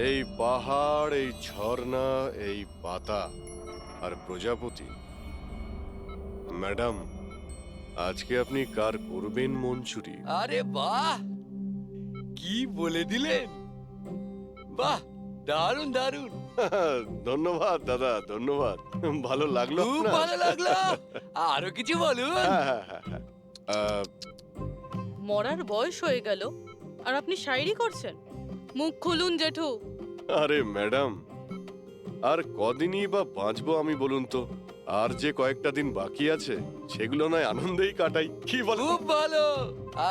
এই পাহাড়, এই ঝর্ণা, এই পাতা আর প্রজাপতি। ম্যাডাম, আজকে আপনি কার করবেন মন চুরি? আরে বাহ, কি বলে দিলেন! বাহ, দারুণ দারুণ, ধন্যবাদ দাদা, ধন্যবাদ। ভালো লাগলো খুব আপনার? ভালো লাগলো। আরো কিছু বলুন। হ্যাঁ, হ্যাঁ, হ্যাঁ, হ্যাঁ। মরার বয়স হয়ে গেল আর আপনি শায়রি করছেন? মুখ খুলুন জেঠু। আরে ম্যাডাম, আর কদিনই বা বাঁচবো আমি বলুন তো? আর যে কয়েকটা দিন বাকি আছে সেগুলো নয় আনন্দেই কাটাই, কি বলেন? খুব ভালো।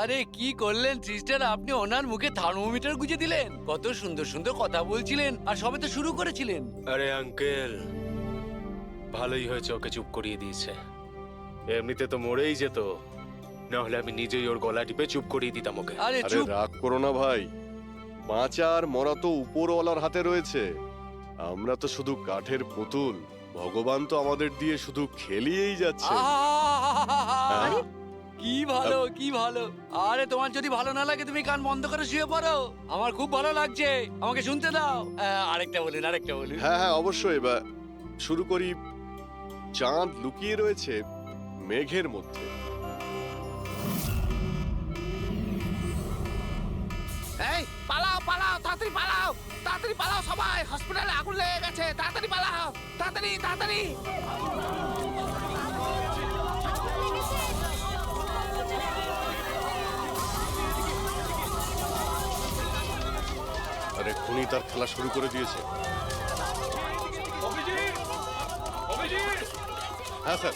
আরে কি করলেন সিস্টার, আপনি ওনার মুখে থার্মোমিটার গুঁজে দিলেন। কত সুন্দর সুন্দর কথা বলছিলেন আর সবে তো শুরু করেছিলেন। আরে আঙ্কেল, ভালোই হয়েছে ওকে চুপ করিয়ে দিয়েছে। এমনিতে তো মরেই যেত, না হলে আমি নিজেই ওর গলা টিপে চুপ করিয়ে দিতাম ওকে। আরে আরে চুপ। রাগ করো না ভাই, বাঁচা আর মরা তো উপরওয়ালার হাতে রয়েছে। আমরা তো শুধু কাঠের পুতুল, ভগবান তো আমাদের দিয়ে শুধু খেলিয়েই যাচ্ছে। আরে কি ভালো, কি ভালো। আরে তোমার যদি ভালো না লাগে তুমি কান বন্ধ করে শুয়ে পড়ো। আমার খুব ভালো লাগছে, আমাকে শুনতে দাও। আরেকটা বলুন, আরেকটা বলুন। হ্যাঁ হ্যাঁ, অবশ্যই। এবার শুরু করি। চাঁদ লুকিয়ে রয়েছে মেঘের মধ্যে। এই পালাও পালাও, তাড়াতাড়ি পালাও, তাড়াতাড়ি পালাও সবাই, হসপিটালে আগুন লেগে গেছে, তাড়াতাড়ি পালাও, তাড়াতাড়ি তাড়াতাড়ি। আর এক্ষুনি তার খেলা শুরু করে দিয়েছে। হ্যাঁ স্যার।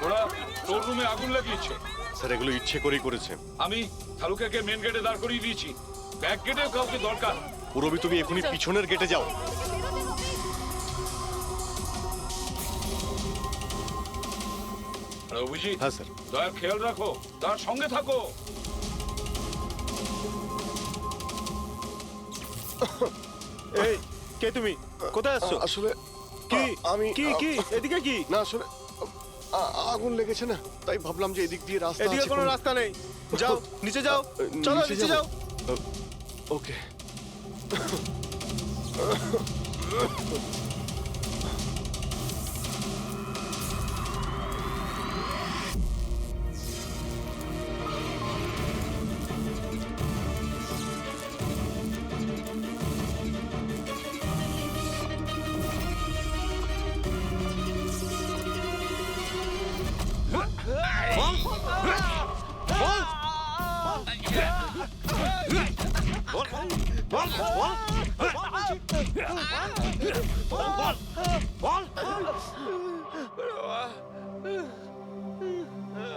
ওরা তোর রুমে আগুন লাগিয়েছে। স্যার এগুলো ইচ্ছে করেই করেছে। আমি থালুকাকে মেন গেটে দাঁড় করিয়ে দিয়েছি, ব্যাক গেটেও কাউকে দরকার। পুরবি, তুমি এখনই পিছনের গেটে যাও। আর অভিজিৎ, হ্যাঁ স্যার। দয়ার খেয়াল রাখো, তার সঙ্গে থাকো। এই কে তুমি? কোথায় আসছো? আসলে কি আমি কি এদিকে কি? না, আসলে আগুন লেগেছে না, তাই ভাবলাম যে এদিক দিয়ে রাস্তা এদিকে আছে। কোনো রাস্তা নেই, যাও নিচে যাও, চলো নিচে যাও। ওকে।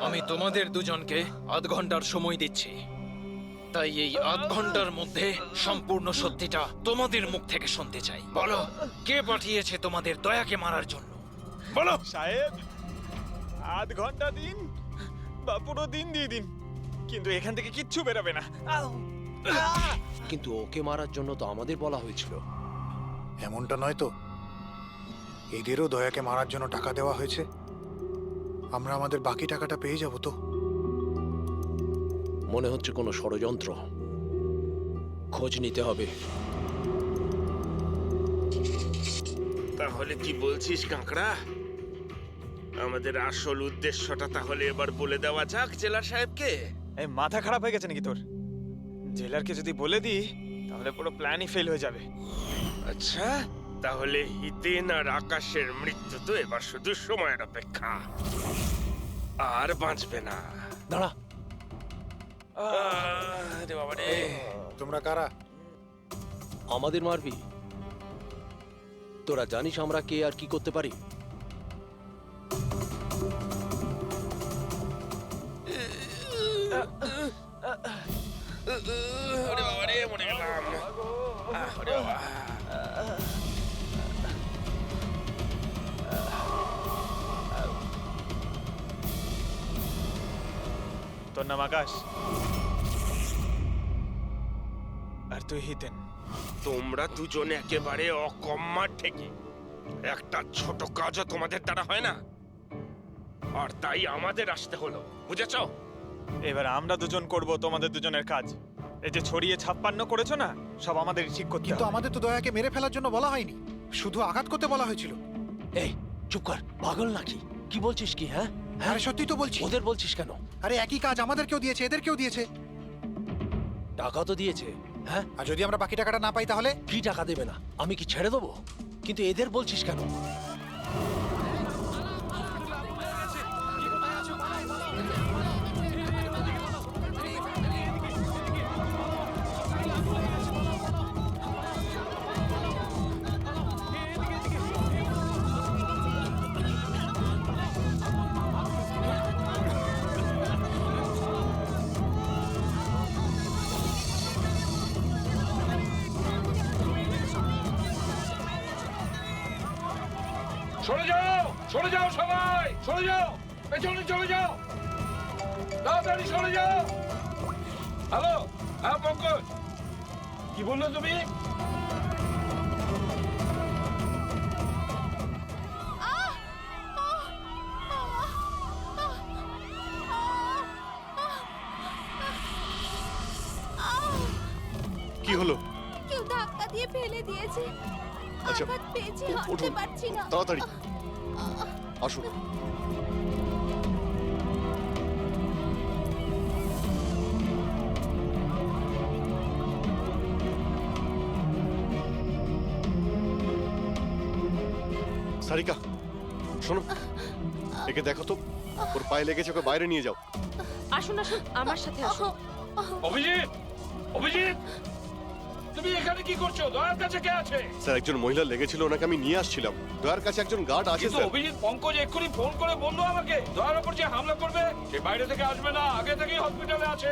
আমি তোমাদের দুজনকে আধ ঘন্টার সময় দিচ্ছি, তাই এই আধ ঘন্টার মধ্যে সম্পূর্ণ সত্যিটা তোমাদের মুখ থেকে শুনতে চাই। বলো, কে পাঠিয়েছে তোমাদের দয়াকে মারার জন্য? বলো। সাহেব, আধ ঘন্টা দিন বা পুরো দিন দিয়ে দিন, কিন্তু এখান থেকে কিচ্ছু বেরোবে না। কিন্তু ওকে মারার জন্য তো আমাদের বলা হয়েছিল। এমনটা নয় তো, এদেরও দয়াকে মারার জন্য টাকা দেওয়া হয়েছে। আমরা আমাদের বাকি টাকাটা পেয়ে যাব তো? মনে হচ্ছে কোনো ষড়যন্ত্র। খোঁজ নিতে হবে। তাহলে কি বলছিস কাঁকড়া? আমাদের আসল উদ্দেশ্যটা তাহলে এবার বলে দেওয়া যাক জেলার সাহেবকে। এই মাথা খারাপ হয়ে গেছে নাকি তোর? জেলারকে যদি বলে দিই তাহলে পুরো প্ল্যানই ফেল হয়ে যাবে। আচ্ছা, তাহলে হিতেন আর আকাশের মৃত্যু তো এবার শুধু সময়ের অপেক্ষা, আর বাঁচবে না। দাঁড়া, আরে বাবা রে। তোমরা কারা? আমাদের মারবি? তোরা জানিস আমরা কে আর কি করতে পারি? ওরে বাবা রে, মরে গেলাম। ওরে বাবা। তোর নাম আকাশ আর তুই হিতেন। তোমরা দুজনে একেবারে অকম্মার ঠেকি। একটা ছোট কাজও তোমাদের দ্বারা হয় না, আর তাই আমাদের আসতে হলো, বুঝেছ? এবার আমরা দুজন করব তোমাদের দুজনের কাজ। এই যে ছড়িয়ে 56 করেছো না, সব আমাদের ঠিক করতে কিন্তু হবে। আমাদের তো দয়াকে মেরে ফেলার জন্য বলা হয়নি, শুধু আঘাত করতে বলা হয়েছিল। এই চুপ কর, পাগল নাকি? কি বলছিস কি? হ্যাঁ আরে সত্যি তো বলছি। ওদের বলছিস কেন? আরে একই কাজ আমাদেরকেও দিয়েছে, এদেরকেও দিয়েছে। টাকা তো দিয়েছে। হ্যাঁ, আর যদি আমরা বাকি টাকাটা না পাই তাহলে? কি টাকা দেবে না? আমি কি ছেড়ে দেবো? কিন্তু এদের বলছিস কেন? সরে যাও, সরে যাও সবাই, সরে যাও, পেছনে চলে যাও, তাড়াতাড়ি সরে যাও। হ্যালো, হ্যাঁ পঙ্কজ, কি বললে তুমি? কি হলো? কেউ ধাক্কা দিয়ে ফেলে দিয়েছে। আচ্ছা, আঘাত পেয়েছি, হাঁটতে উঠুন, পারছি না। তাড়াতাড়ি আসুন। সারিকা, শোনো, একে দেখো তো, ওর পায়ে লেগেছে, ওকে বাইরে নিয়ে যাও। আসুন আসুন, আমার সাথে আসুন। অভিজিৎ, অভিজিৎ, তুমি এখানে কি করছো? দয়ার কাছে কে আছে? স্যার, একজন মহিলা লেগেছিল, ওনাকে আমি নিয়ে আসছিলাম। দয়ার কাছে একজন গার্ড আছে কিন্তু স্যার। অভিজিৎ, পঙ্কজ এক্ষুনি ফোন করে বললো আমাকে দয়ার উপর যে হামলা করবে সে বাইরে থেকে আসবে না, আগে থেকেই হসপিটালে আছে।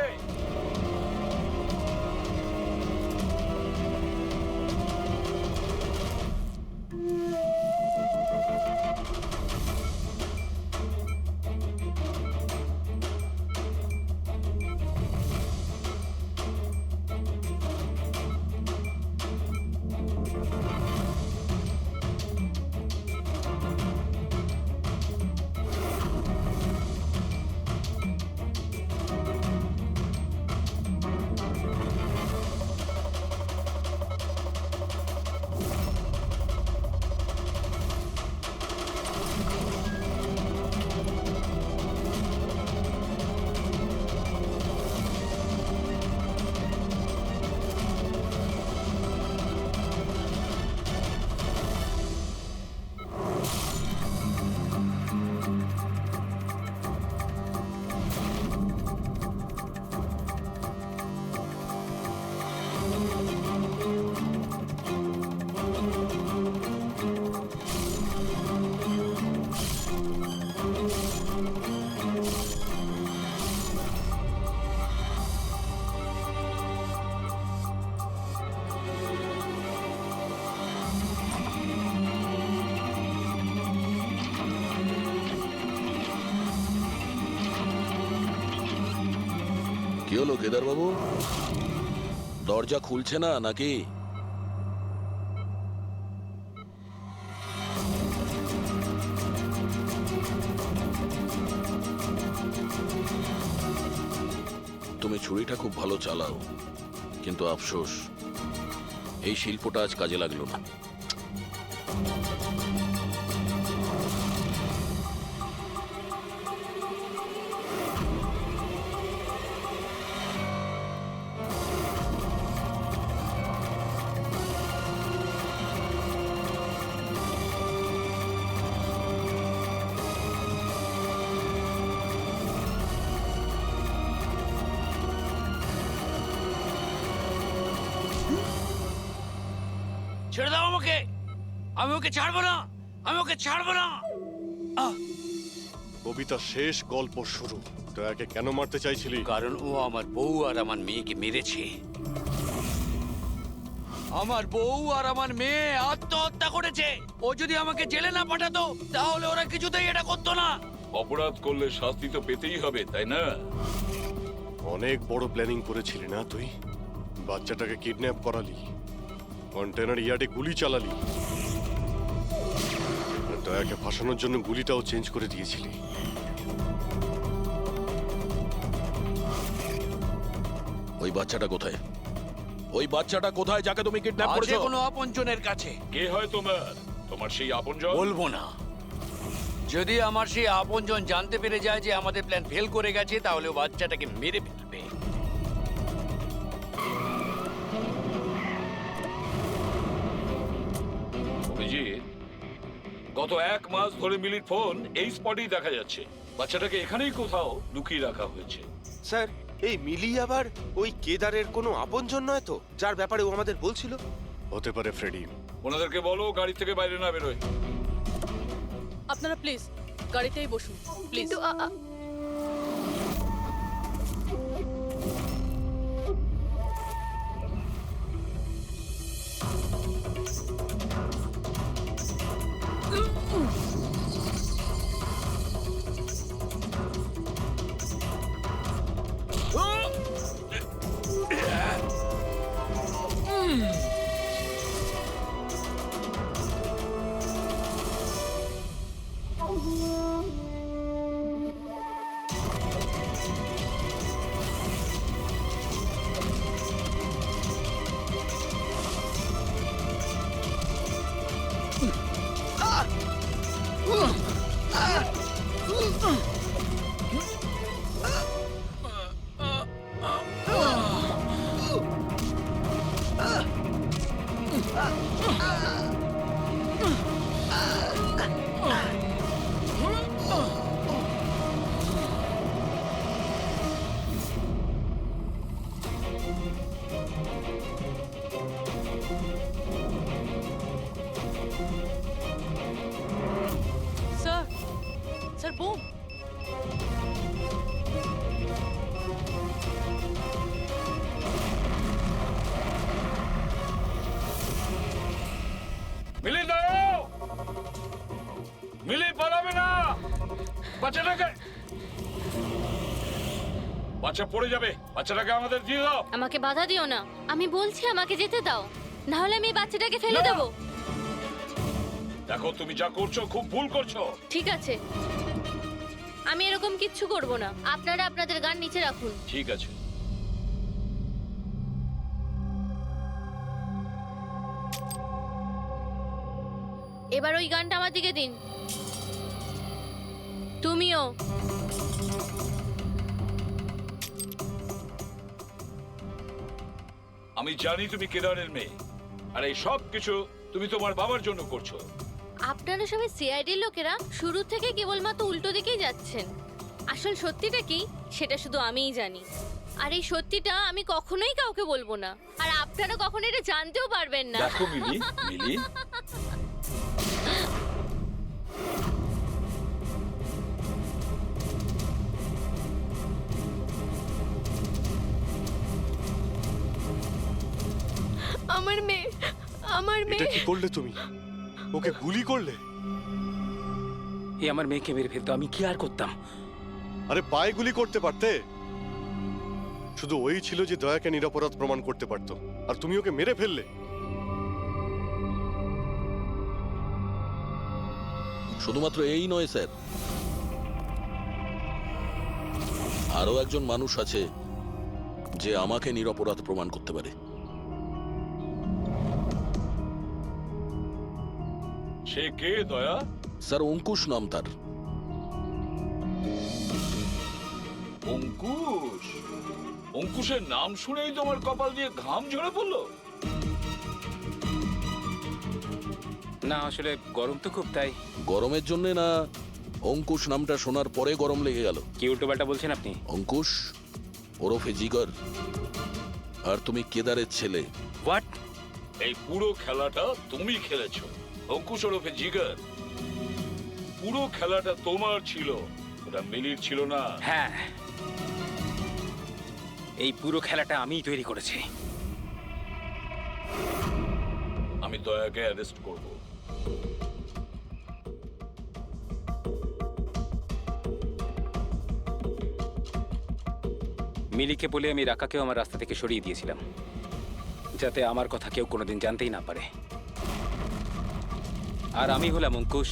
কি হলো কেদার বাবু, দরজা খুলছে না নাকি? তুমি ছুরিটা খুব ভালো চালাও, কিন্তু আফসোস এই শিল্পটা আজ কাজে লাগলো না। ছেড়ে দাও আমাকে, আমি ওকে ছাড়বো না, আমি ওকে ছাড়বো না। কবিতার শেষ গল্প শুরু। দয়াকে কেন মারতে চাইছিলি? কারণ ও আমার বউ আর আমার মেয়েকে মেরেছে। আমার বউ আর আমার মেয়ে আত্মহত্যা করেছে। ও যদি আমাকে জেলে না পাঠাতো তাহলে ওরা কিছুতেই এটা করতো না। অপরাধ করলে শাস্তি তো পেতেই হবে, তাই না? অনেক বড় প্ল্যানিং করেছিলি না তুই? বাচ্চাটাকে কিডন্যাপ করালি, কন্টেনার ইয়ার্ডে গুলি চালালি, আর দয়াকে ফাঁসানোর জন্য গুলিটাও চেঞ্জ করে দিয়েছিলি। ওই বাচ্চাটা কোথায়? ওই বাচ্চাটা কোথায় যাকে তুমি কিডন্যাপ আছে করেছো? কোনো আপনজনের কাছে। কে হয় তোমার সেই আপনজন? বলবো না। যদি আমার সেই আপনজন জানতে পেরে যায় যে আমাদের প্ল্যান ফেল করে গেছে, তাহলে ও বাচ্চাটাকে মেরে ফেলবে। অভিজিৎ, গত 1 মাস ধরে মিলির ফোন এই স্পটেই দেখা যাচ্ছে। বাচ্চাটাকে এখানেই কোথাও লুকিয়ে রাখা হয়েছে। স্যার, এই মিলি আবার ওই কেদারের কোনো আপনজন নয় তো, যার ব্যাপারে ও আমাদের বলছিল? হতে পারে ফ্রেডি। ওনাদেরকে বলো গাড়ি থেকে বাইরে না বেরোয়। আপনারা প্লিজ গাড়িতেই বসুন, প্লিজ। কিন্তু স্যার, স্যার বোম। মিলি দাঁড়াও! মিলি পালাবে না! বাচ্চাটাকে, বাচ্চা পড়ে যাবে। বাচ্চাটাকে আমাদের দিয়ে দাও। আমাকে বাধা দিও না, আমি বলছি আমাকে যেতে দাও, না হলে আমি এই বাচ্চাটাকে ফেলে দেবো। দেখো, তুমি যা করছো খুব ভুল করছো। ঠিক আছে, আমি এরকম কিচ্ছু করব না। আপনারা আপনাদের গান নিচে রাখুন। ঠিক আছে। এবার ওই গানটা আমার দিকে দিন। তুমিও। আমি জানি তুমি কেদারের মেয়ে, আর এই সব কিছু তুমি তোমার বাবার জন্য করছো। আপনারা সবাই সিআইডির লোকেরা শুরু থেকে কেবলমাত্র উল্টো দিকেই যাচ্ছেন। আসল সত্যিটা কি সেটা শুধু আমিই জানি, আর এই সত্যিটা আমি কখনোই কাউকে বলবো না, আর আপনারা কখনো এটা জানতেও পারবেন না। দেখো মিলি, মিলি, আমার মেয়ে, আমার এটা মেয়ে। কি করলে তুমি? ওকে গুলি করলে? এ আমার মেয়েকে মেরে ফেলতো, আমি কি আর করতাম? আরে পায়ে গুলি করতে পারতে। শুধু ওই ছিল যে দয়াকে নিরপরাধ প্রমাণ করতে পারতো, আর তুমি ওকে মেরে ফেললে। শুধুমাত্র এই নয় স্যার, আরো একজন মানুষ আছে যে আমাকে নিরপরাধ প্রমাণ করতে পারে। সে কে দয়া? স্যার অঙ্কুশ নাম তার। অঙ্কুশ? অঙ্কুশের নাম শুনেই তোমার কপাল দিয়ে ঘাম ঝরে পড়লো? না, আসলে গরম তো খুব, তাই। গরমের জন্য না, অঙ্কুশ নামটা শোনার পরে গরম লেগে গেল। কি উল্টোপাল্টা বলছেন আপনি? অঙ্কুশ ওরফে জিগর, আর তুমি কেদারের ছেলে। হোয়াট? এই পুরো খেলাটা তুমি খেলেছো। অঙ্কুশ ওরফে জিগার, পুরো খেলাটা তোমার ছিল, ওটা মিলির ছিল না। হ্যাঁ, এই পুরো খেলাটা আমিই তৈরি করেছি। আমি দয়াকে অ্যারেস্ট করব। মিলিকে বলে আমি রাকাকেও আমার রাস্তা থেকে সরিয়ে দিয়েছিলাম, যাতে আমার কথা কেউ কোনোদিন জানতেই না পারে। আর আমি হলাম অঙ্কুশ,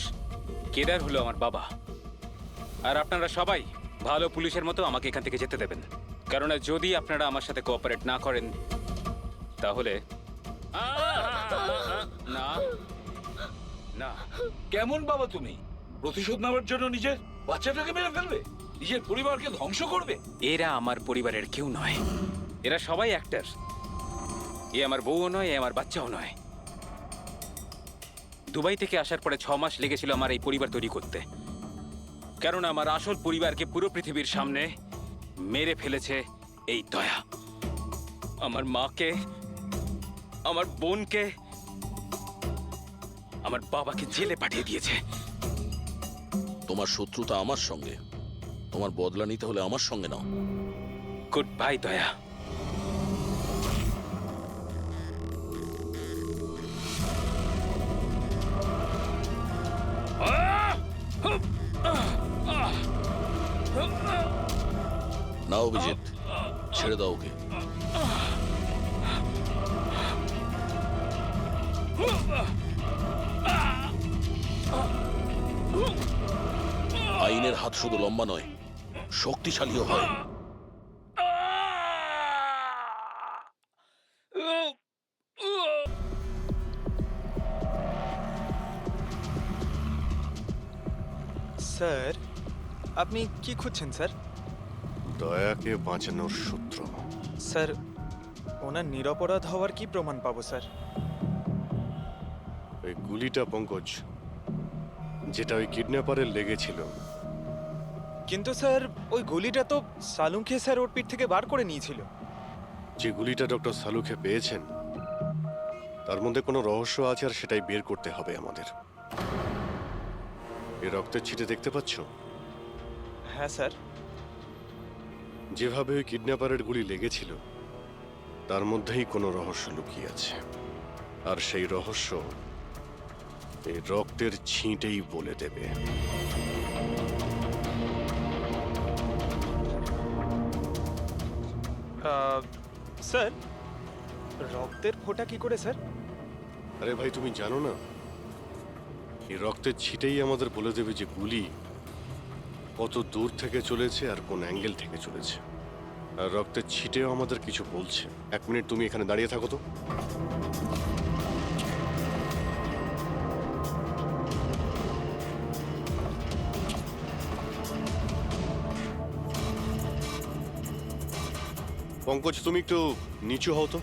কেদার হলো আমার বাবা। আর আপনারা সবাই ভালো পুলিশের মতো আমাকে এখান থেকে যেতে দেবেন, কারণ যদি আপনারা আমার সাথে কোঅপারেট না করেন তাহলে না না, কেমন বাবা তুমি? প্রতিশোধ নেওয়ার জন্য নিজের বাচ্চাটাকে মেরে ফেলবে, নিজের পরিবারকে ধ্বংস করবে? এরা আমার পরিবারের কেউ নয়, এরা সবাই অ্যাক্টর। এ আমার বউও নয়, এ আমার বাচ্চাও নয়। দুবাই থেকে আসার পরে 6 মাস লেগেছিল আমার এই পরিবার তৈরি করতে, কারণ আমার আসল পরিবারকে পুরো পৃথিবীর সামনে মেরে ফেলেছে এই দয়া। আমার মাকে, আমার বোনকে, আমার বাবাকে জেলে পাঠিয়ে দিয়েছে। তোমার শত্রুতা আমার সঙ্গে, তোমার বদলা নিতে হলে আমার সঙ্গে নাও। গুড বাই দয়া। নাও অভিজিৎ, ছেড়ে দাও ওকে। আইনের হাত শুধু লম্বা নয়, শক্তিশালীও হয়। স্যার, আপনি কি খুঁজছেন স্যার? দয়াকে বাঁচানোর সূত্র। স্যার, ওনার নিরপরাধ হওয়ার কি প্রমাণ পাবো স্যার? ওই গুলিটা পঙ্কজ, যেটা ওই কিডন্যাপারের লেগেছিল। কিন্তু স্যার, ওই গুলিটা তো সালুঙ্কে স্যার ওর পিঠ থেকে বার করে নিয়েছিল। যে গুলিটা ডক্টর সালুখে পেয়েছেন, তার মধ্যে কোনো রহস্য আছে, আর সেটাই বের করতে হবে আমাদের। এই রক্তের ছিটে দেখতে পাচ্ছ? হ্যাঁ স্যার। যেভাবে ওই কিডন্যাপারের গুলি লেগেছিল, তার মধ্যেই কোনো রহস্য লুকিয়ে আছে, আর সেই রহস্য এই রক্তের ছিটেই বলে দেবে। স্যার, রক্তের ফোঁটা কি করে স্যার? আরে ভাই, তুমি জানো না, এই রক্তের ছিটেই আমাদের বলে দেবে যে গুলি কত দূর থেকে চলেছে আর কোন অ্যাঙ্গেল থেকে চলেছে। আর রক্তের ছিটেও আমাদের কিছু বলছে। 1 মিনিট তুমি এখানে দাঁড়িয়ে থাকো তো। পঙ্কজ, তুমি একটু নিচু হও তো।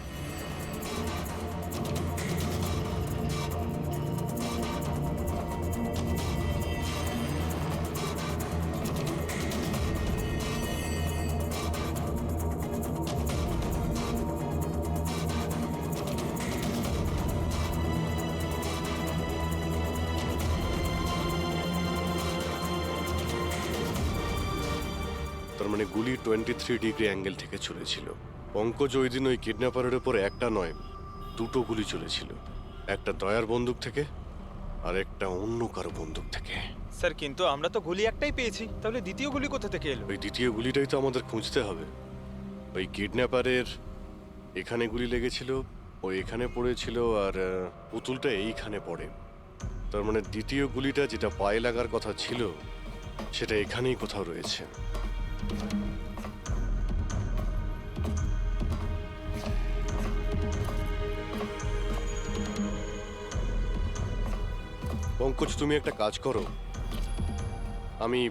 তার মানে গুলি 23 ডিগ্রি অ্যাঙ্গেল থেকে চলেছিল। পঙ্কজ, ওই দিন ওই কিডন্যাপারের উপর একটা নয়, 2টো গুলি চলেছিল। একটা দয়ার বন্দুক থেকে, আর একটা অন্য কারো বন্দুক থেকে। স্যার, কিন্তু আমরা তো গুলি একটাই পেয়েছি, তাহলে দ্বিতীয় গুলি কোথা থেকে এলো? ওই দ্বিতীয় গুলিটাই তো আমাদের খুঁজতে হবে। ওই কিডন্যাপারের এখানে গুলি লেগেছিল, ও এখানে পড়েছিল, আর পুতুলটা এইখানে পড়ে। তার মানে দ্বিতীয় গুলিটা যেটা পায়ে লাগার কথা ছিল, সেটা এখানেই কোথাও রয়েছে। পঙ্কজ, তুমি একটা কাজ করো, আমি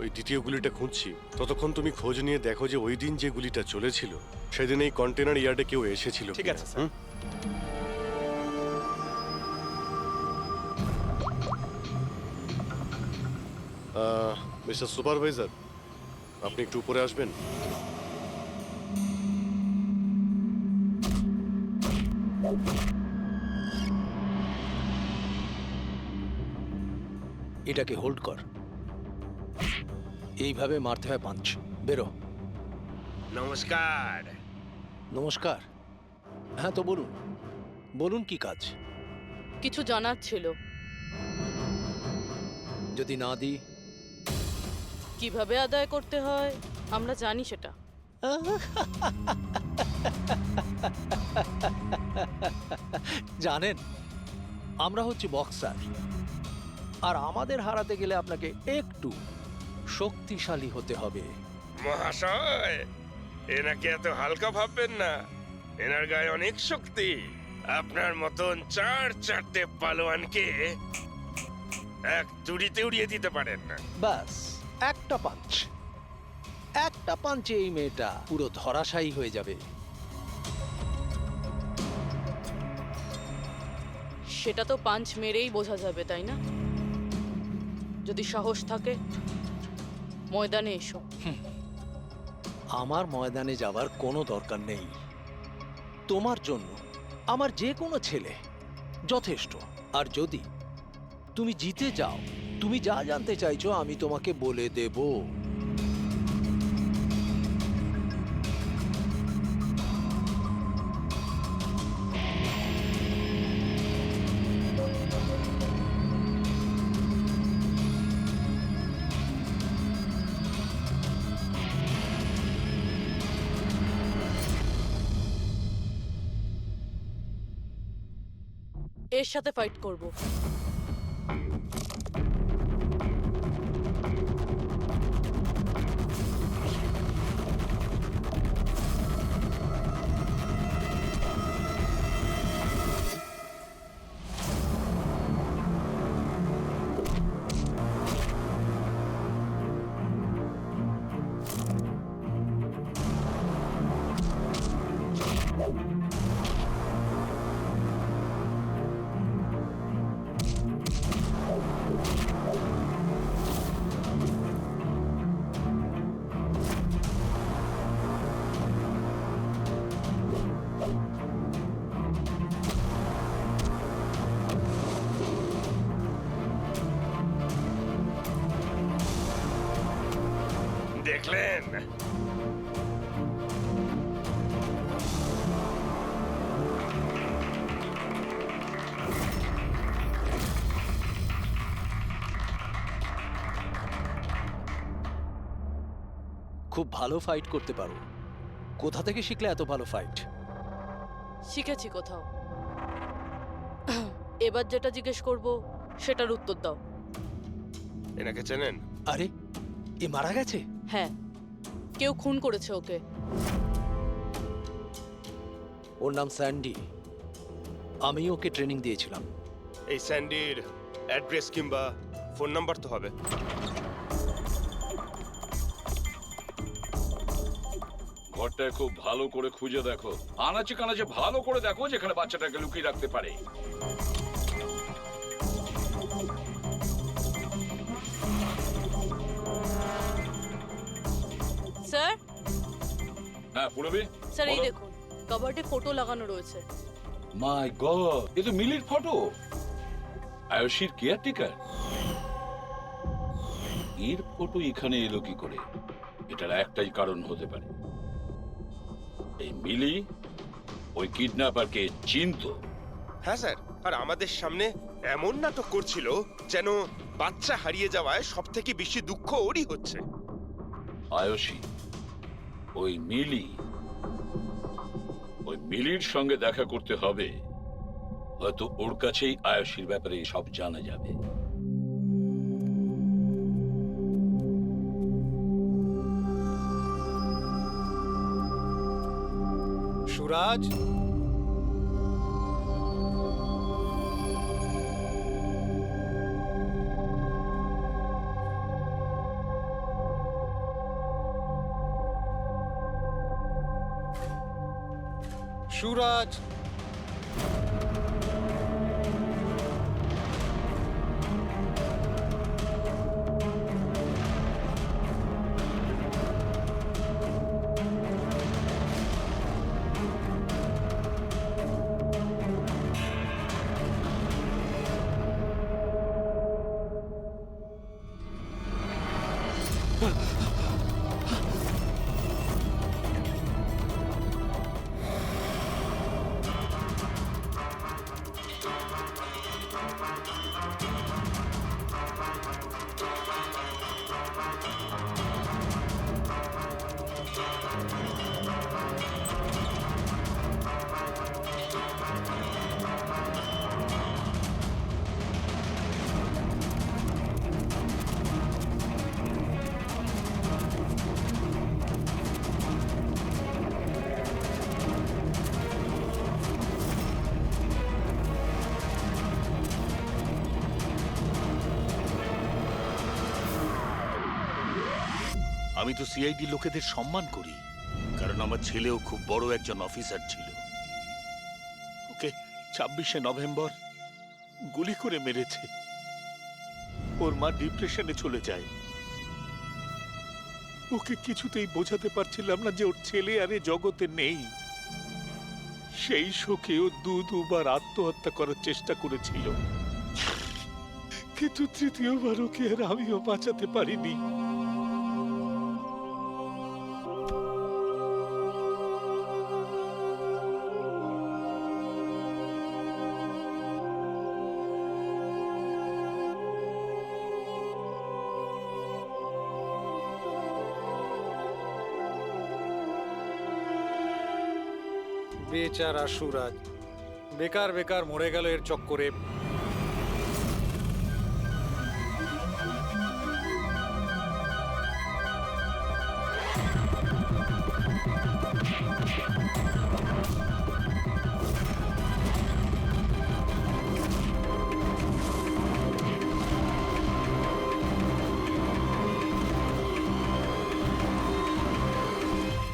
ওই দ্বিতীয় গুলিটা খুঁজছি, ততক্ষণ তুমি খোঁজ নিয়ে দেখো যে ওই দিন যে গুলিটা চলেছিল, সেদিন এই কন্টেনার ইয়ার্ডে কেউ এসেছিল। ঠিক আছে স্যার। মিস্টার সুপারভাইজার, আপনি একটু উপরে আসবেন। এটাকে হোল্ড কর। এইভাবে মারতে হয় পাঁচ। বেরো। নমস্কার। নমস্কার। হ্যাঁ, তো বলুন, বলুন কি কাজ? কিছু জানার ছিল। যদি না দিই? কিভাবে আদায় করতে হয় আমরা জানি সেটা। জানেন, আমরা হচ্ছে বক্সার, আর আমাদের হারাতে গেলে আপনাকে একটু শক্তিশালী হতে হবে। মহাশয়, এনাকে এত হালকা ভাববেন না। এনার গায়ে অনেক শক্তি। আপনার মতন 4-4টে পালোয়ানকে এক তুড়িতে উড়িয়ে দিতে পারেন না। ব্যাস একটা পাঞ্চে এই মেয়েটা পুরো ধরাশায়ী হয়ে যাবে। সেটা তো পাঞ্চ মেরেই বোঝা যাবে, তাই না? যদি সাহস থাকে ময়দানে এসো। আমার ময়দানে যাবার কোনো দরকার নেই। তোমার জন্য আমার যে কোনো ছেলে যথেষ্ট। আর যদি তুমি জিতে যাও, তুমি যা জানতে চাইছো আমি তোমাকে বলে দেব। এর সাথে ফাইট করব। দেখলেন? খুব ভালো ফাইট করতে পারো। কোথা থেকে শিখলে এত ভালো ফাইট? শিখেছি কোথাও। এবার যেটা জিজ্ঞেস করব সেটার উত্তর দাও। এনাকে চেনেন? আরে এ মারা গেছে? হ্যাঁ, কেউ খুন করেছে ওকে। ওর নাম স্যান্ডি। আমি ওকে ট্রেনিং দিয়েছিলাম। এই স্যান্ডির অ্যাড্রেস কিংবা ফোন নাম্বার তো হবে। ঘরটায় খুব ভালো করে খুঁজে দেখো, আনাচে কানাচে ভালো করে দেখো যেখানে বাচ্চাটাকে লুকিয়ে রাখতে পারে। স্যার, হ্যাঁ পুরবি। স্যার এই বলো। দেখুন, কাবার্ডে ফটো লাগানো রয়েছে। মাই গড, এ তো মিলির ফটো। আয়ুষীর কেয়ারটেকার। এর ফটো এখানে এলো কি করে? এটার একটাই কারণ হতে পারে, এই মিলি ওই কিডন্যাপারকে চিনতো। হ্যাঁ স্যার, আর আমাদের সামনে এমন নাটক করছিল যেন বাচ্চা হারিয়ে যাওয়ায় সব থেকে বেশি দুঃখ ওরই হচ্ছে। আয়ুষী, ওই মিলির সঙ্গে দেখা করতে হবে। হয়তো ওর কাছেই আয়ুষীর ব্যাপারে সব জানা যাবে। সুরাজ, সুরাজ, আমি তো সিআইডি লোকেদের সম্মান করি, কারণ আমার ছেলেও খুব বড় একজন অফিসার ছিল। ওকে 26শে নভেম্বর গুলি করে মেরেছে। ওর মা ডিপ্রেশনে চলে যায়। ওকে কিছুতেই বোঝাতে পারছিলাম না যে ওর ছেলে আর এ জগতে নেই। সেই শোকে ও দুবার আত্মহত্যা করার চেষ্টা করেছিল, কিন্তু তৃতীয়বার ওকে আর আমিও বাঁচাতে পারিনি। বেচারা সুরাজ বেকার বেকার মরে গেল এর চক্করে।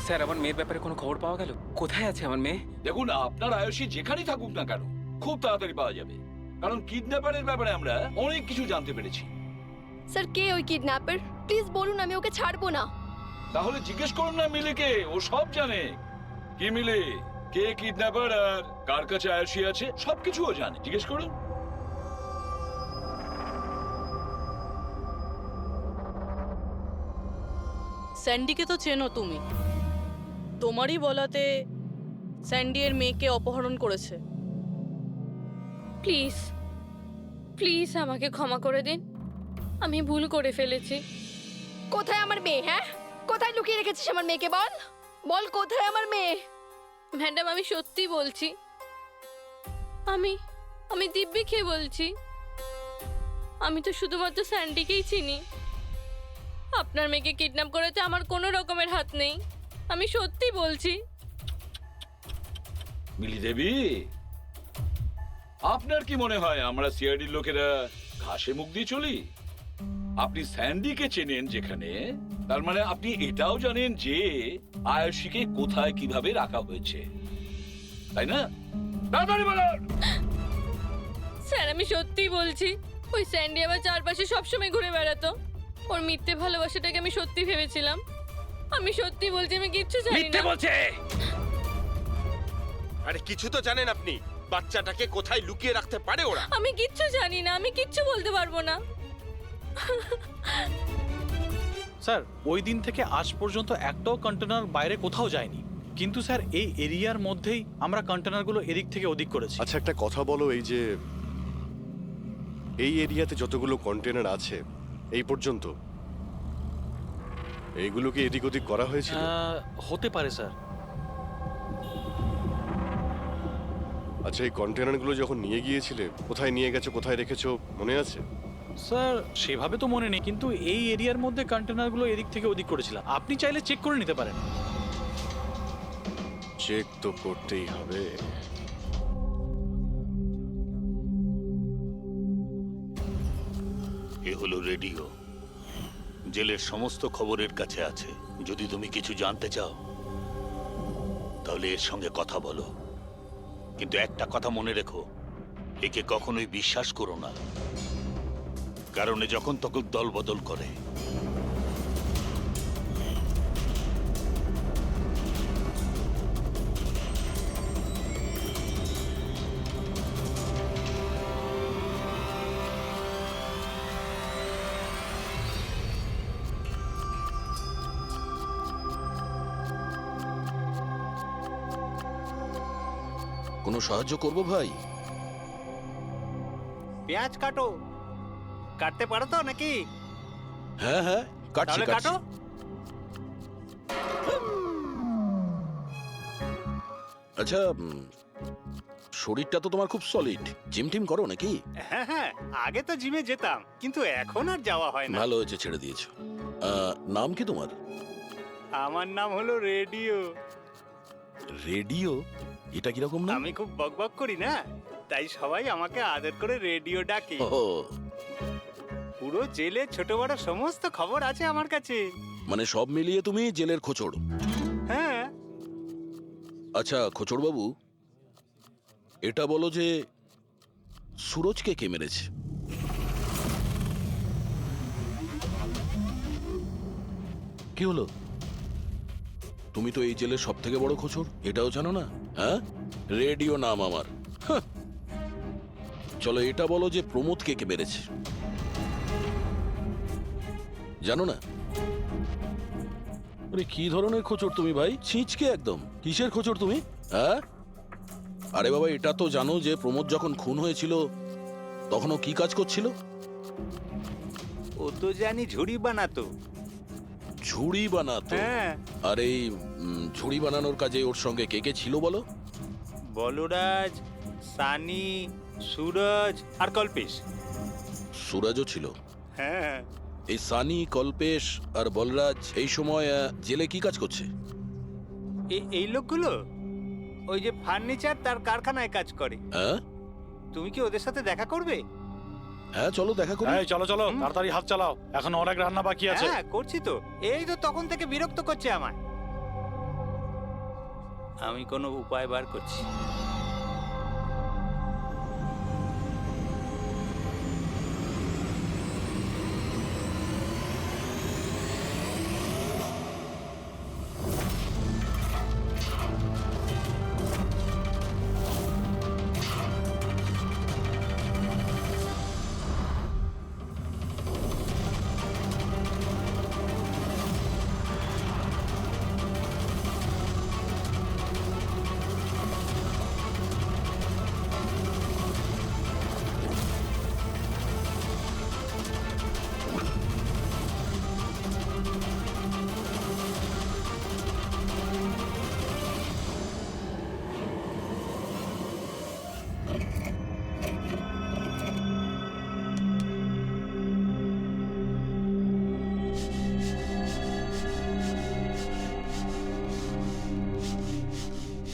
স্যার, আমার মেয়ের ব্যাপারে কোনো খবর পাওয়া গেল? কোথায় আছে আমার মেয়ে? দেখুন, আপনার আয়ুষী যেখানেই থাকুক না কেন খুব তাড়াতাড়ি পাওয়া যাবে, কারণ কিডন্যাপারের ব্যাপারে আমরা অনেক কিছু জানতে পেরেছি। স্যার, কে ওই কিডন্যাপার? প্লিজ বলুন, আমি ওকে ছাড়বো না। তাহলে জিজ্ঞেস করুন না মিলিকে, ও সব জানে। কি মিলে, কে কিডন্যাপার আর কার কাছে আয়ুষী আছে সবকিছু ও জানে, জিজ্ঞেস করুন। স্যান্ডিকে তো চেনো তুমি। তোমারই বলাতে স্যান্ডি এর মেয়েকে অপহরণ করেছে। প্লিজ প্লিজ আমাকে ক্ষমা করে দিন, আমি ভুল করে ফেলেছি। কোথায় আমার মেয়ে? হ্যাঁ, কোথায় লুকিয়ে রেখেছিস আমার মেয়েকে? বল বল, কোথায় আমার মেয়ে? ম্যাডাম, আমি সত্যি বলছি, আমি দিব্যিকে বলছি। আমি তো শুধুমাত্র স্যান্ডিকেই চিনি। আপনার মেয়েকে কিডন্যাপ করাতে আমার কোনো রকমের হাত নেই, আমি সত্যি বলছি। মিলি দেবী, আপনার কি মনে হয় আমরা সিআইডির লোকেরা ঘাসে মুখ দিয়ে চলি? আপনি স্যান্ডিকে চেনেন যেখানে, তার মানে আপনি এটাও জানেন যে আয়ুষীকে কোথায় কিভাবে রাখা হয়েছে, তাই না? তাড়াতাড়ি বলুন। স্যার, আমি সত্যি বলছি, ওই স্যান্ডি আমার চারপাশে সবসময় ঘুরে বেড়াতো। ওর মিথ্যে ভালোবাসাটাকে আমি সত্যি ভেবেছিলাম। আমি সত্যি বলছি, আমি কিচ্ছু জানি মিথ্যে না। বলছে। আরে কিছু তো জানেন আপনি, বাচ্চাটাকে কোথায় লুকিয়ে রাখতে পারে ওরা? আমি কিচ্ছু জানি না, আমি কিচ্ছু বলতে পারবো না। স্যার, ওই দিন থেকে আজ পর্যন্ত একটাও কন্টেনার বাইরে কোথাও যায়নি, কিন্তু স্যার এই এরিয়ার মধ্যেই আমরা কন্টেনারগুলো এদিক থেকে ওদিক করেছি। আচ্ছা একটা কথা বলো, এই যে এই এরিয়াতে যতগুলো কন্টেনার আছে এই পর্যন্ত, এইগুলোকে এদিক ওদিক করা হয়েছিল? হতে পারে স্যার। আচ্ছা, এই কন্টেনারগুলো যখন নিয়ে গিয়েছিলে কোথায় নিয়ে গেছো, কোথায় রেখেছো মনে আছে? স্যার সেভাবে তো মনে নেই, কিন্তু এই এরিয়ার মধ্যে কন্টেনারগুলো এদিক থেকে ওদিক করেছিলাম। আপনি চাইলে চেক করে নিতে পারেন। চেক তো করতেই হবে। এ হলো রেডিও, জেলের সমস্ত খবরের কাছে আছে। যদি তুমি কিছু জানতে চাও তাহলে এর সঙ্গে কথা বলো, কিন্তু একটা কথা মনে রেখো, একে কখনোই বিশ্বাস করো না, কারণ এ যখন তখন দল বদল করে। কোনো সাহায্য করব ভাই? পেঁয়াজ কাটো। কাটতে পারো তো নাকি? হ্যাঁ হ্যাঁ, কাটছি তাহলে কাটছি। কাটো। আচ্ছা, শরীরটা তো তোমার খুব সলিড। জিম টিম করো নাকি? হ্যাঁ হ্যাঁ, আগে তো জিমে যেতাম, কিন্তু এখন আর যাওয়া হয় না। ভালো হয়েছে ছেড়ে দিয়েছো। নাম কি তোমার? আমার নাম হলো রেডিও। রেডিও? এটা কিরকম নাম? আমি খুব বকবক করি না, তাই সবাই আমাকে আদর করে রেডিও ডাকে। ও, পুরো জেলে ছোট বড় সমস্ত খবর আছে আমার কাছে। মানে সব মিলিয়ে তুমি জেলের খোঁচড়। হ্যাঁ। আচ্ছা খোঁচড় বাবু, এটা বলো যে সুরজকে কে মেরেছে? কি হলো? তুমি তো এই জেলের সব থেকে বড় খোঁচড়, এটাও জানো না? হ্যাঁ, রেডিও নাম আমার। হাহ। চলো এটা বলো যে প্রমোদকে কে মেরেছে? জানো না? আরে কি ধরনের খোঁচড় তুমি ভাই, ছিঁচকে একদম। কিসের খোঁচড় তুমি? হ্যাঁ, আরে বাবা এটা তো জানো যে প্রমোদ যখন খুন হয়েছিল তখন ও কি কাজ করছিল? ও তো জানি ঝুড়ি বানাতো। ঝুড়ি বানাতো? হ্যাঁ। আর এই ঝুড়ি বানানোর কাজে ওর সঙ্গে কে কে ছিল বলো? বলরাজ, সানি, সুরজ আর কল্পেশ। সুরজও ছিল? হ্যাঁ। এই সানি, কল্পেশ আর বলরাজ এই সময় জেলে কি কাজ করছে? এই লোকগুলো ওই যে ফার্নিচার তার কারখানায় কাজ করে। হ্যাঁ, তুমি কি ওদের সাথে দেখা করবে? হ্যাঁ চলো দেখা করি। এই চলো চলো, তাড়াতাড়ি হাত চালাও, এখন অনেক রান্না বাকি আছে। হ্যাঁ করছি তো, এই তো তখন থেকে বিরক্ত করছে আমায়। আমি কোনো উপায় বার করছি।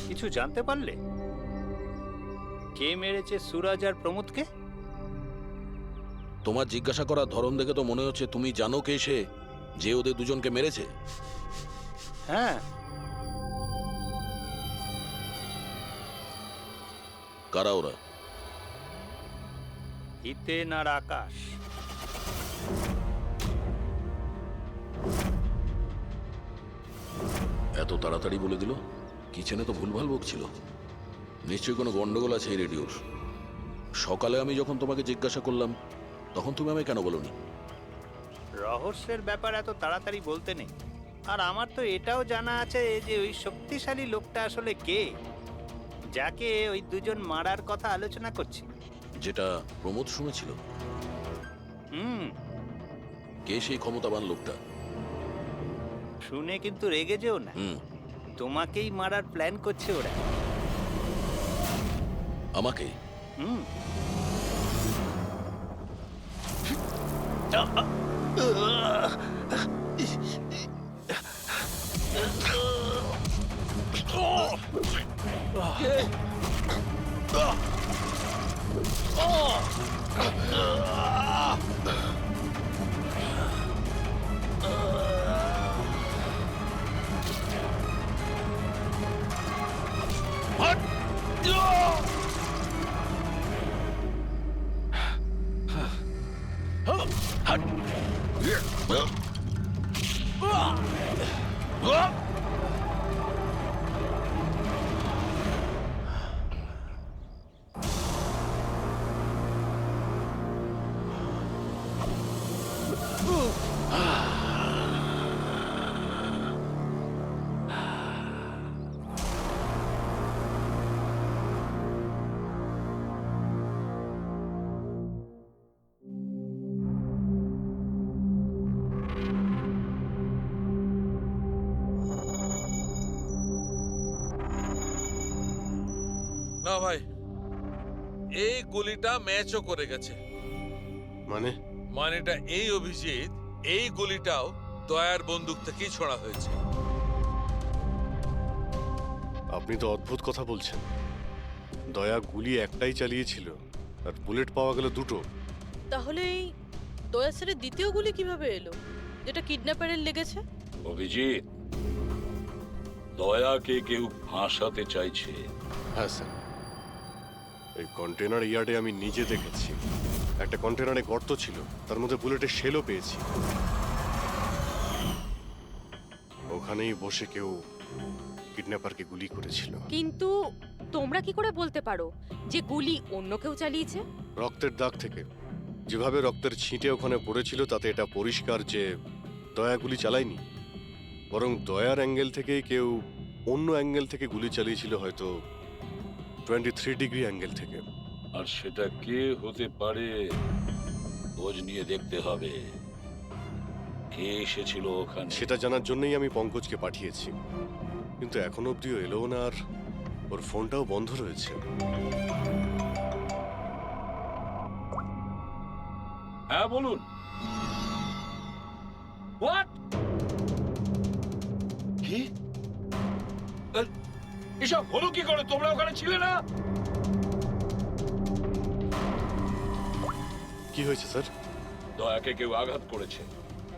কিছু জানতে পারলে কে মেরেছে সুরজ আর প্রমোদকে? তোমার জিজ্ঞাসা করার ধরন দেখে তো মনে হচ্ছে তুমি জানো কে সে, যে ওদের দুজনকে মেরেছে। হ্যাঁ। কারা ওরা? হিতেন আর আকাশ। এত তাড়াতাড়ি বলে দিল? কিচেনে তো ভুলভাল বকছিল। নিশ্চয়ই কোনো গন্ডগোল আছে এই রেডিওর। সকালে আমি যখন তোমাকে জিজ্ঞাসা করলাম তখন তুমি আমায় কেন বলোনি? রহস্যের ব্যাপার এত তাড়াতাড়ি বলতে নেই। আর আমার তো এটাও জানা আছে যে ওই শক্তিশালী লোকটা আসলে কে, যাকে ওই দুজন মারার কথা আলোচনা করছে। যেটা প্রমোদ শুনেছিল। কে সেই ক্ষমতাবান লোকটা? শুনে কিন্তু রেগে যেও না। তোমাকেই মারার প্ল্যান করছে ওরা। আমাকে? না ভাই, এই গুলিটা ম্যাচও করে গেছে। মানেটা এই অভিজিৎ, এই গুলিটাও দয়ার বন্দুক থেকেই ছোড়া হয়েছে। আপনি তো অদ্ভুত কথা বলছেন। দয়া গুলি একটাই চালিয়েছিল আর বুলেট পাওয়া গেল দুটো। তাহলে এই দয়া স্যারের দ্বিতীয় গুলি কিভাবে এলো, যেটা কিডন্যাপারের লেগেছে? অভিজিৎ, দয়াকে কেউ ফাঁসাতে চাইছে। হ্যাঁ স্যার, এই কন্টেনার ইয়ার্ডে আমি নিজে দেখেছি। একটা কন্টেনারে গর্ত ছিল, তার মধ্যে বুলেটের শেলও পেয়েছি। ওখানেই বসে কেউ কিডন্যাপারকে গুলি করেছিল। কিন্তু তোমরা কি করে বলতে পারো যে গুলি অন্য কেউ চালিয়েছে? রক্তের দাগ থেকে যেভাবে রক্তের ছিটে ওখানে পড়েছিল তাতে এটা পরিষ্কার যে দয়া গুলি চালায়নি, বরং দয়ার অ্যাঙ্গেল থেকেই কেউ অন্য অ্যাঙ্গেল থেকে গুলি চালিয়েছিল, হয়তো 23 ডিগ্রি অ্যাঙ্গেল থেকে। আর সেটা কে হতে পারে খোঁজ নিয়ে দেখতে হবে। কে এসেছিল ওখানে সেটা জানার জন্যই আমি পঙ্কজকে পাঠিয়েছি, কিন্তু এখনো অব্দিও এলো না, আর ওর ফোনটাও বন্ধ রয়েছে। হ্যাঁ বলুন। হোয়াট? কি এসব হলো কি করে? তোমরা ওখানে ছিলে না? কি হয়েছে স্যার? দয়াকে কেউ আঘাত করেছে,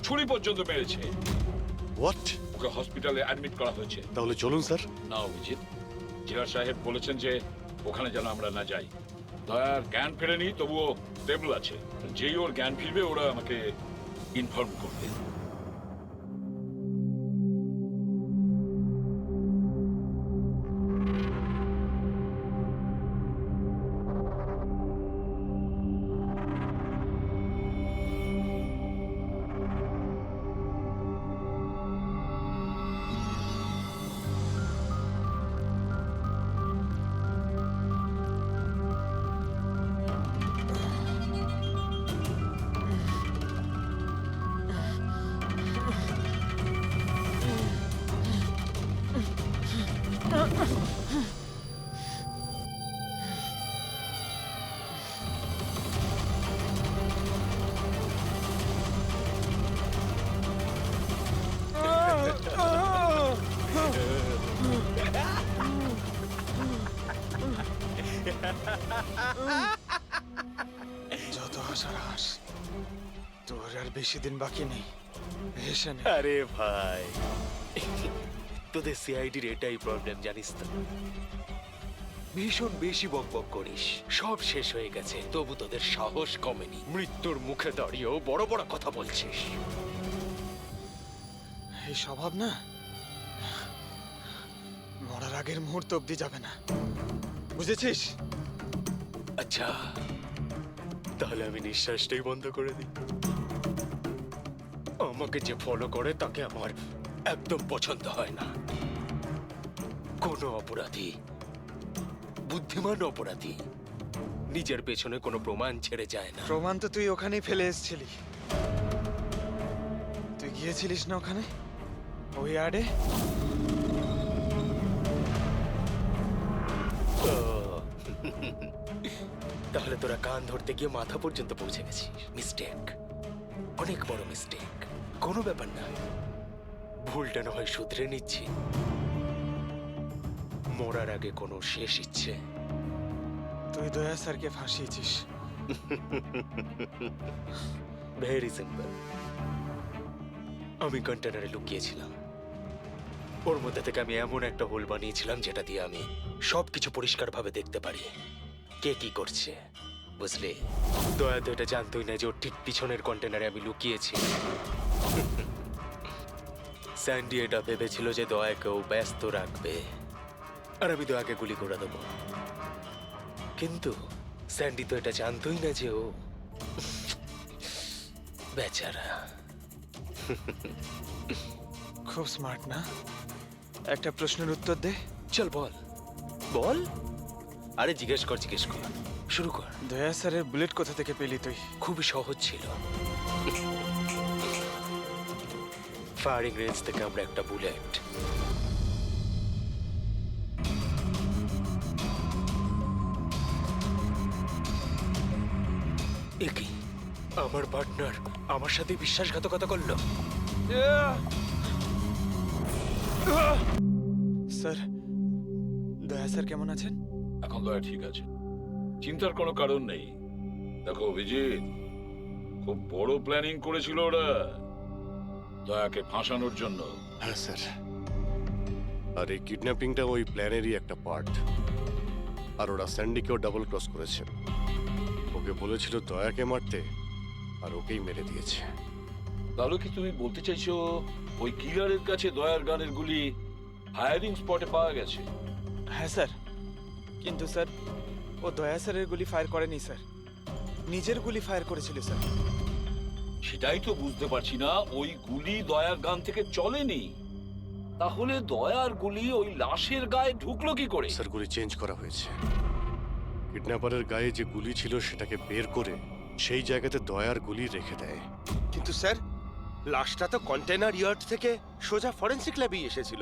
ছুরি পর্যন্ত মেরেছে। হোয়াট? ওকে হসপিটালে অ্যাডমিট করা হয়েছে। তাহলে চলুন স্যার। না অভিজিৎ, জেলা সাহেব বলেছেন যে ওখানে যেন আমরা না যাই। দয়ার জ্ঞান ফেরেনি, তবুও স্টেবল আছে। যেই ওর জ্ঞান ফিরবে ওরা আমাকে ইনফর্ম করবে। যত হাসার হাস, তোর আর বেশি দিন বাকি নেই। হেসে নে। আরে ভাই, তোদের সিআইডির এটাই প্রবলেম জানিস তো, ভীষণ বেশি বকবক করিস। সব শেষ হয়ে গেছে, তবু তোদের সাহস কমেনি। মৃত্যুর মুখে দাঁড়িয়েও বড় বড় কথা বলছিস। এই স্বভাব না মরার আগের মুহূর্ত অব্দি যাবে না, বুঝেছিস? আচ্ছা, তাহলে আমি নিঃশ্বাসটাই বন্ধ করে দিই। আমাকে যে ফলো করে তাকে আমার একদম পছন্দ হয় না। কোনো অপরাধী, বুদ্ধিমান অপরাধী, নিজের পেছনে কোনো প্রমাণ ছেড়ে যায় না। প্রমাণ তো তুই ওখানেই ফেলে এসেছিলি। তুই গিয়েছিলিস না ওখানে, ওই আড়ে? তাহলে তোরা কান ধরতে গিয়ে মাথা পর্যন্ত পৌঁছে গেছিস। মিস্টেক, অনেক বড় মিস্টেক। কোনো ব্যাপার না, ভুলটা না হয় শুধরে নিচ্ছি। মরার আগে কোনো শেষ ইচ্ছে? তুই দয়া স্যারকে ফাঁসিয়েছিস। Very simple. আমি কন্টেনারে লুকিয়েছিলাম, ওর মধ্যে থেকে আমি এমন একটা হোল বানিয়েছিলাম যেটা দিয়ে আমি সবকিছু পরিষ্কারভাবে দেখতে পারি, কে কি করছে, বুঝলি? দয়া তো এটা জানতোই না যে ওর ঠিক পিছনের কন্টেনারে আমি লুকিয়েছি। স্যান্ডি এটা ভেবেছিল যে দয়াকেও ব্যস্ত রাখবে আর আমি দয়াকে গুলি করে দেবো, কিন্তু স্যান্ডি তো এটা জানতোই না যে ও বেচারা। খুব স্মার্ট না? একটা প্রশ্নের উত্তর দে। চল বল বল। আরে জিজ্ঞেস কর, শুরু কর। দয়া স্যারের বুলেট কোথা থেকে পেলি তুই? খুবই সহজ ছিল। ফায়ারিং রেঞ্জ থেকে আমরা একটা বুলেট একই আমার পার্টনার আমার সাথে বিশ্বাসঘাতকতা করলো। স্যার, দয়া স্যার কেমন আছেন? এখন দয়া ঠিক আছে, চিন্তার কোনো কারণ নেই। দেখো অভিজিৎ, খুব বড় প্ল্যানিং করেছিল ওরা। দয়াকে ফাঁসানোর জন্য? হ্যাঁ স্যার, আর এই কিডন্যাপিংটা ওই প্ল্যানেরই একটা পার্ট। আর ওরা স্যান্ডিকেও ডাবল ক্রস করেছে। ওকে বলেছিল দয়াকে মারতে, আর ওকেই মেরে দিয়েছে। তাহলে কি তুমি বলতে চাইছো ওই কিলারের কাছে দয়ার গানের গুলি ফায়ারিং স্পটে পাওয়া গেছে? হ্যাঁ স্যার, কিন্তু স্যার ও দয়া স্যারের গুলি ফায়ার করেনি স্যার, নিজের গুলি ফায়ার করেছিল স্যার। সেটাই তো বুঝতে পারছি না, ওই গুলি দয়ার গান থেকে চলেনি, তাহলে দয়ার গুলি ওই লাশের গায়ে ঢুকলো কি করে? স্যার, গুলি চেঞ্জ করা হয়েছে। কিডন্যাপারের গায়ে যে গুলি ছিল সেটাকে বের করে সেই জায়গাতে দয়ার গুলি রেখে দেয়। কিন্তু স্যার, লাশটা তো কন্টেনার ইয়ার্ড থেকে সোজা ফরেনসিক ল্যাবেই এসেছিল।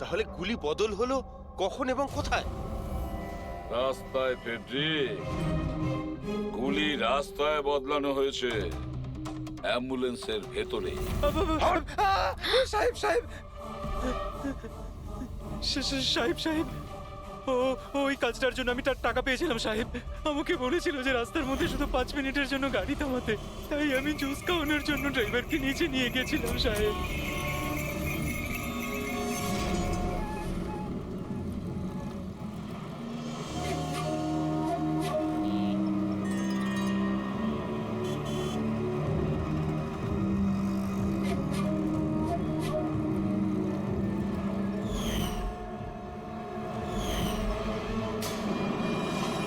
তাহলে গুলি বদল হলো কখন এবং কোথায়? রাস্তায় ফেডরিক, গুলি রাস্তায় বদলানো হয়েছে, অ্যাম্বুলেন্সের ভেতরে। সাহেব সাহেব সাহেব সাহেব, ওই কাজটার জন্য আমি তার টাকা পেয়েছিলাম সাহেব। আমাকে বলেছিল যে রাস্তার মধ্যে শুধু 5 মিনিটের জন্য গাড়ি থামাতে, তাই আমি জুস খাওয়ানোর জন্য ড্রাইভারকে নিচে নিয়ে গেছিলাম সাহেব।